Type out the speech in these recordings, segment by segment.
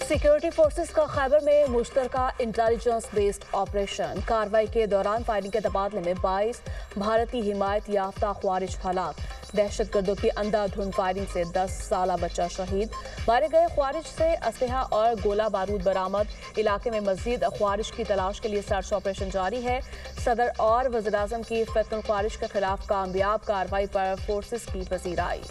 Security forces का खैबर में मुश्तरका intelligence based operation. कार्रवाई के दौरान फायरिंग के तबादले में 22 भारतीय हिमायत याफ्ता ख्वारिज हलाक। दहशतगर्दों की अंधाधुंध फायरिंग से 10 साला बच्चा शहीद। मारे गए ख्वारिज से असलहा और गोला बारूद बरामद। इलाके में मजीद ख्वारिज की तलाश के लिए सर्च ऑपरेशन जारी है। सदर और वज़ीर-ए-आज़म की फितनुल ख्वारिज के खिलाफ कामयाब कार्रवाई पर फोर्सेस की पजीराई।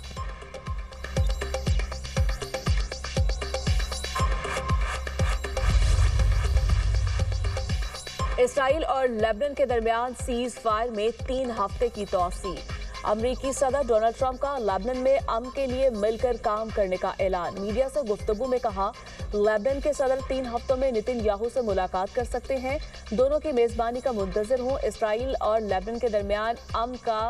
इसराइल और लेबनान के दरमियान सीज फायर में 3 हफ्ते की तौसील। अमरीकी सदर डोनाल्ड ट्रंप का लेबनान में अमन के लिए मिलकर काम करने का ऐलान। मीडिया से गुफ्तगू में कहा, लेबनान के सदर 3 हफ्तों में नेतन्याहू से मुलाकात कर सकते हैं। दोनों की मेजबानी का मुंतजर हूं। इसराइल और लेबनान के दरमियान अमन का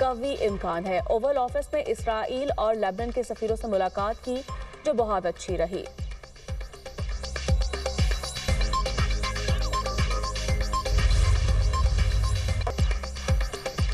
कवी इम्कान है। ओवल ऑफिस में इसराइल और लेबनान के सफीरों से मुलाकात की, जो बहुत अच्छी रही।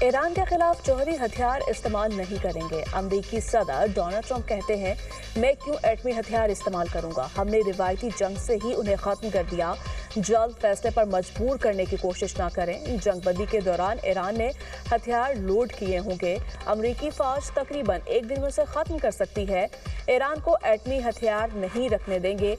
ईरान के खिलाफ जौहरी हथियार इस्तेमाल नहीं करेंगे। अमरीकी सदर डोनाल्ड ट्रंप कहते हैं, मैं क्यों एटमी हथियार इस्तेमाल करूंगा? हमने रिवायती जंग से ही उन्हें खत्म कर दिया। जल्द फैसले पर मजबूर करने की कोशिश न करें। जंगबंदी के दौरान ईरान ने हथियार लोड किए होंगे। अमरीकी फौज तकरीबन 1 दिन में उसे खत्म कर सकती है। ईरान को एटमी हथियार नहीं रखने देंगे।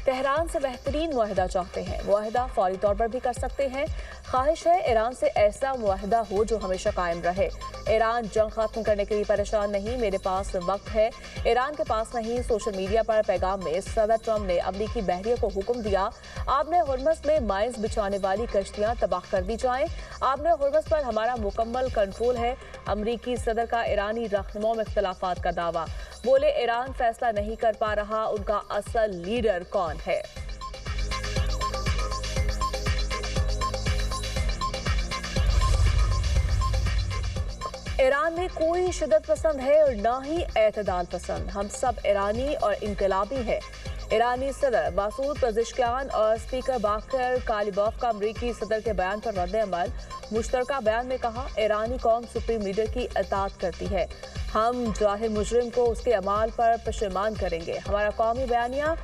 तेहरान से बेहतरीन मुआहदा चाहते हैं। मुआहदा फौरी तौर पर भी कर सकते हैं। ख्वाहिश है ईरान से ऐसा मुआहदा हो जो हमेशा कायम रहे। ईरान जंग खत्म करने के लिए परेशान नहीं, मेरे पास वक्त है। ईरान के पास नहीं। सोशल मीडिया पर पैगाम में सदर ट्रंप ने अमरीकी बहरिया को हुक्म दिया, आपने हुर्मस में माइंस बिछाने वाली कश्तियां तबाह कर दी जाएं। आपने हुर्मस पर हमारा मुकम्मल कंट्रोल है। अमरीकी सदर का ईरानी रहनुमाओं में इख्तलाफात का दावा। बोले, ईरान फैसला नहीं कर पा रहा, उनका असल लीडर कौन है। ईरान में कोई शिद्दत पसंद है और ना ही एतदाल पसंद। हम सब ईरानी और इनकलाबी हैं। ईरानी सदर मसूद पेज़ेश्कियान और स्पीकर बाकर कालिबॉफ का अमरीकी सदर के बयान पर रद्द अमल। मुश्तरका बयान में कहा, ईरानी कौम सुप्रीम लीडर की इताअत करती है। हम जाहिर मुजरिम को उसके अमाल पर पशेमान करेंगे। हमारा कौमी बयानिया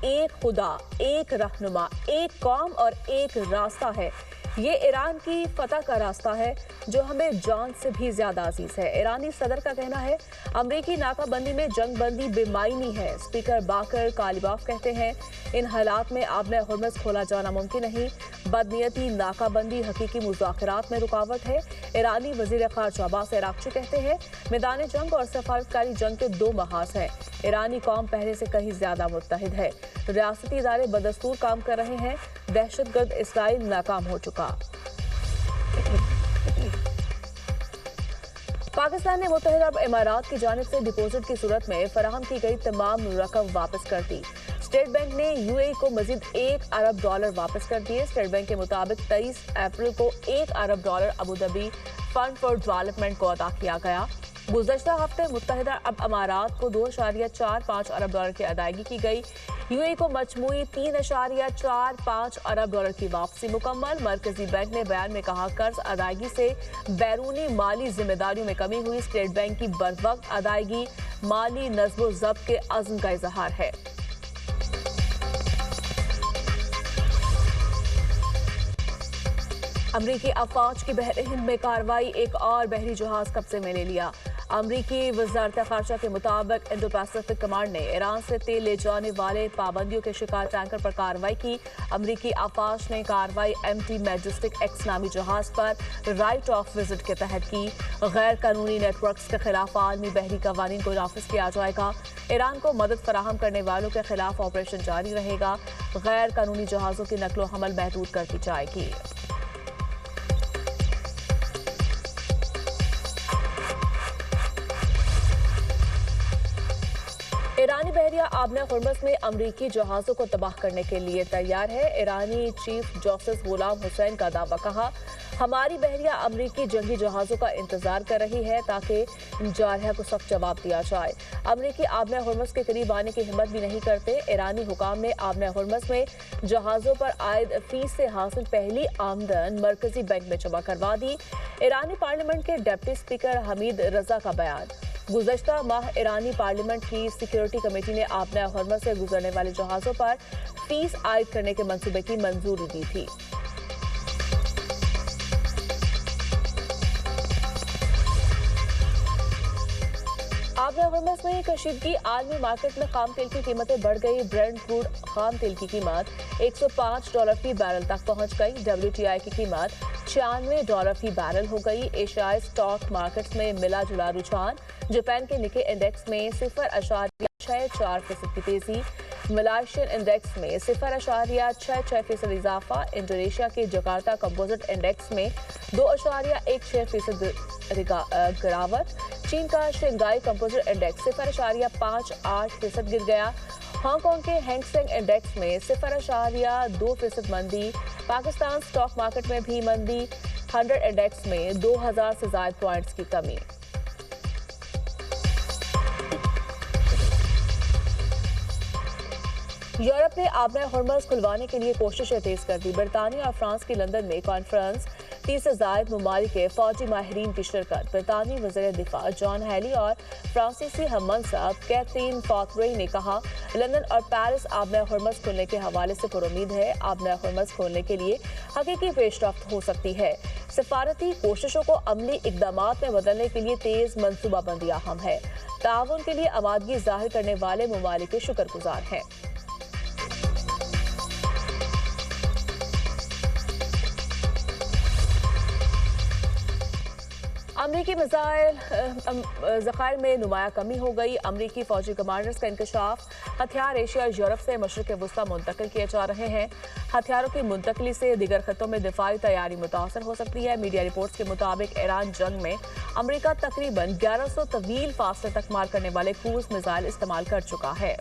एक खुदा, एक रहनुमा, एक कौम और एक रास्ता है। ये ईरान की फतह का रास्ता है जो हमें जान से भी ज्यादा अजीज है। ईरानी सदर का कहना है, अमरीकी नाकाबंदी में जंग बंदी बेमायनी है। स्पीकर बाकर कालिबॉफ कहते हैं, इन हालात में आबने हुर्मस खोला जाना मुमकिन नहीं। बदनीयती नाकाबंदी हकीकी मुज़ाकरात में रुकावट है। ईरानी वजीर खारजा अब्बास अरागची कहते हैं, मैदान जंग और सफारतकारी जंग के 2 महाज हैं। ईरानी कौम पहले से कहीं ज्यादा मुत्तहिद है। रियासती इदारे बदस्तूर काम कर रहे हैं। दहशतगर्द इसराइल नाकाम हो चुका। पाकिस्तान ने मुत्तहिदा अरब इमारात की जानिब से डिपॉजिट की सूरत में फराहम की गई तमाम रकम वापस कर दी। स्टेट बैंक ने यूएई को मजीद $1 अरब वापस कर दिए। स्टेट बैंक के मुताबिक 23 अप्रैल को $1 अरब Abu Dhabi fund for development को अदा किया गया। गुज़श्ता हफ्ते मुत्तहिदा अरब अमारात को $2.45 अरब की अदायगी की गई। यूएई को मजमूई $3.45 अरब की वापसी मुकम्मल। मरकजी बैंक ने बयान में कहा, कर्ज अदायगी से बैरूनी माली जिम्मेदारियों में कमी हुई। स्टेट बैंक की बरवक्त अदायगी माली नज़्म व ज़ब्त के अज़्म का इजहार है। अमरीकी अफवाज की बहर हिंद में कार्रवाई। एक और बहरी जहाज कब्जे में ले लिया। अमरीकी वज़ारत खारजा के मुताबिक इंडो पैसिफिक कमांड ने ईरान से तेल ले जाने वाले पाबंदियों के शिकार टैंकर पर कार्रवाई की। अमरीकी अफवाज ने कार्रवाई MT मैजेस्टिक X नामी जहाज पर राइट ऑफ विजिट के तहत की। गैर कानूनी नेटवर्क्स के खिलाफ आलमी बहरी कवानीन को नाफिज किया जाएगा। ईरान को मदद फराहम करने वालों के खिलाफ ऑपरेशन जारी रहेगा। गैर कानूनी जहाज़ों की नकलो हमल महदूद कर दी जाएगी। ईरानी बहरिया आबने हुर्मस में अमरीकी जहाज़ों को तबाह करने के लिए तैयार है। ईरानी चीफ जस्टिस गुलाम हुसैन का दावा। कहा, हमारी बहरिया अमरीकी जंगी जहाज़ों का इंतजार कर रही है ताकि जारहा को सख्त जवाब दिया जाए। अमरीकी आबने हुर्मस के करीब आने की हिम्मत भी नहीं करते। ईरानी हुकाम ने आबने हुर्मस में जहाज़ों पर आयद फीस से हासिल पहली आमदन मरकजी बैंक में जमा करवा दी। ईरानी पार्लियामेंट के डिप्टी स्पीकर हमीद रजा का बयान। गुज़श्ता माह ईरानी पार्लियामेंट की सिक्योरिटी कमेटी ने आबना हरमज़ से गुजरने वाले जहाज़ों पर फीस आयद करने के मंसूबे की मंजूरी दी थी। आबना हरमज़ में कशीदगी, आलमी मार्केट में खाम तेल की कीमतें बढ़ गई। ब्रेंट क्रूड खाम तेल की कीमत $105 फी बैरल तक पहुंच गई। WTI की कीमत $96 फी बैरल हो गई। एशियाई स्टॉक मार्केट्स में मिला जुला रुझान। जापान के निके इंडेक्स में 0.64% की तेजी। मलेशियन इंडेक्स में 0.66% इजाफा। इंडोनेशिया के जकार्ता कंपोजिट इंडेक्स में 2.16% गिरावट। चीन का शंघाई कंपोजिट इंडेक्स 0.58% गिर गया। हांगकांग के हैंग सेंग इंडेक्स में 0.2% मंदी। पाकिस्तान स्टॉक मार्केट में भी मंदी। 100 इंडेक्स में 2000 से ज्यादा पॉइंट्स की कमी। यूरोप ने आबना हरमज़ खुलवाने के लिए कोशिशें तेज कर दी। बरतानिया और फ्रांस की लंदन में कॉन्फ्रेंस, 30 से ज़ायद ममालिक के फौजी माहिरीन की शिरकत। बरतानी वज़ीर दिफा जॉन हेली और फ्रांसीसी हम मनसब कैथरीन फॉथब्रे ने कहा, लंदन और पेरिस आबना हरमज़ खुलने के हवाले से पुरुमीद है। आबना हरमज़ खोलने के लिए हकीकी पेशरफ्त हो सकती है। सफारती कोशिशों को अमली इकदामात में बदलने के लिए तेज मनसूबाबंदी अहम है। ताउन के लिए आमादगी जाहिर करने वाले ममालिक के शुक्रगुजार हैं। अमरीकी मिसाइल ज़खायर में नुमाया कमी हो गई। अमरीकी फौजी कमांडर्स का इंकशाफ, हथियार एशिया और यूरोप से मशरक़ वस्ता मुंतकिल किए जा रहे हैं। हथियारों की मुंतकली से दीगर खत्ों में दिफाई तैयारी मुतासर हो सकती है। मीडिया रिपोर्ट्स के मुताबिक ईरान जंग में अमरीका तकरीबन 1100 तवील फासले तक मार करने वाले क्रूज मिसाइल इस्तेमाल कर चुका है।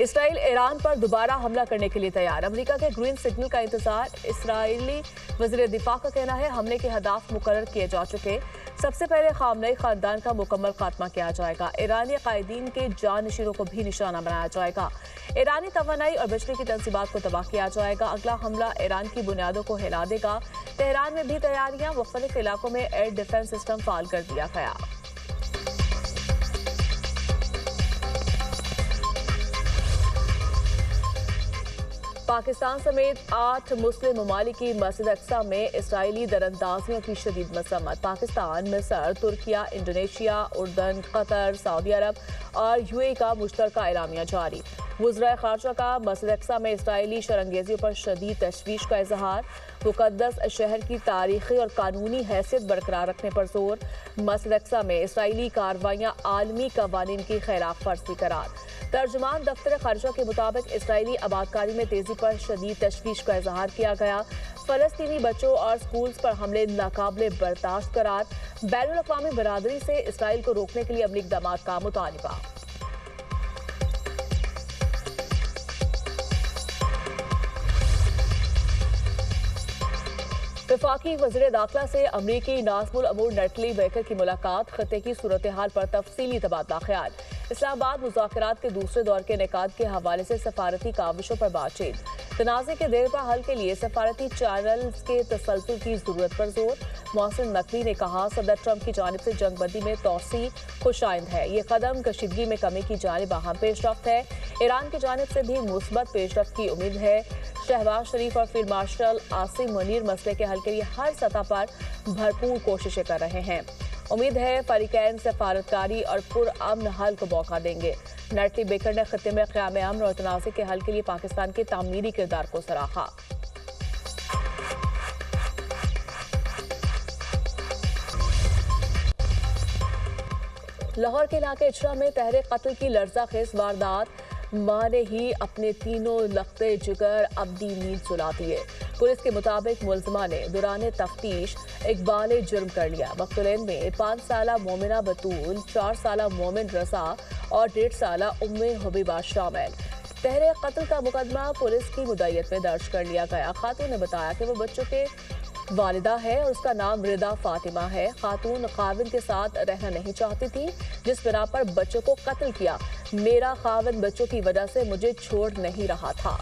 इसराइल ईरान पर दोबारा हमला करने के लिए तैयार। अमेरिका के ग्रीन सिग्नल का इंतजार। इसराइली वज़ीर दिफा का कहना है, हमले के हदाफ मुकर्रर किए जा चुके। सबसे पहले खामनेई खानदान का मुकम्मल खात्मा किया जाएगा। ईरानी कायदीन के जानशीरों को भी निशाना बनाया जाएगा। ईरानी तवानाई और बिजली की तंसीबात को तबाह किया जाएगा। अगला हमला ईरान की बुनियादों को हिला देगा। तेहरान में भी तैयारियां। मुख्तलिफ इलाकों में एयर डिफेंस सिस्टम फाल कर दिया गया। पाकिस्तान समेत 8 मुस्लिम ममालिक की मस्जिद अक्सा में इसराइली दरअंदाजियों की शदीद मसम्मत। पाकिस्तान, मिस्र, तुर्किया, इंडोनेशिया, उर्दन, कतर, सऊदी अरब और यूएई का मुश्तरका एलामिया जारी। वज़राए ख़ारजा का मस्जिद अक्सा में इसराइली शरंगेजियों पर शदीद तशवीश का इजहार। मुक़द्दस शहर की तारीखी और कानूनी हैसियत बरकरार रखने पर जोर। मस्जिद अक्सा में इसराइली कार्रवाइयाँ आलमी कवानीन की खिलाफ वर्जी करार। तर्जुमान दफ्तर ख़ारजा के मुताबिक इसराइली आबादकारी में तेजी पर शदीद तशवीश का इजहार किया गया। फ़लस्तीनी बच्चों और स्कूल्स पर हमले नाकाबिले बर्दाश्त करार। बैनुल अक़वामी बरादरी से इसराइल को रोकने के लिए अमली इक़दामात का मुतालबा। वफाकी वज़ीर दाखिला से अमरीकी नाज़मुल अमूर नेटली बेकर की मुलाकात। खत्े की सूरत हाल पर तफसीली तबादला ख्याल। इस्लामाबाद मुज़ाकरात के दूसरे दौर के इनेकाद के हवाले से सफारती काविशों पर बातचीत। तनाज़े के देर पा हल के लिए सफारती चैनल्स के तसलसल की जरूरत पर जोर। मोहसिन नकवी ने कहा, सदर ट्रंप की जानिब से जंगबंदी में तोसी खुशाइंद है। ये कदम कशीदगी में कमी की जानिब अहम पेशरफ्त है। ईरान की जानिब से भी मुस्बत पेशरफ्त की उम्मीद है। शहबाज शरीफ और फील्ड मार्शल आसिम मुनीर मसले के हल के लिए हर सतह पर भरपूर कोशिशें कर रहे हैं। उम्मीद है फरीकैन सफारतकारी और पुरअमन हल को मौका देंगे। नेटली बेकर ने खत्े में क़याम अमन और तनाज़े के हल के लिए पाकिस्तान के तामीरी किरदार को सराहा। लाहौर के इलाके इचरा में तहरीक कत्ल की लर्ज़ाखेज़ वारदात। मां ने ही अपने तीनों लख्ते जिगर अब्दी नींद सुला दिए। पुलिस के मुताबिक मुलजिमा ने दौरान तफ्तीश इकबाल जुर्म कर लिया। मक़तूलीन में 5 साला मोमिना बतूल, 4 साला मोमिन रजा और 1.5 साला उम्मे हबीबा शामिल। तहरीक कत्ल का मुकदमा पुलिस की मुद्दईयत में दर्ज कर लिया गया। खातून ने बताया कि वो बच्चों के वालिदा है और उसका नाम रिदा फातिमा है। खातून काविल के साथ रहना नहीं चाहती थी, जिस बिना पर बच्चों को कत्ल किया। मेरा खाविद बच्चों की वजह से मुझे छोड़ नहीं रहा था।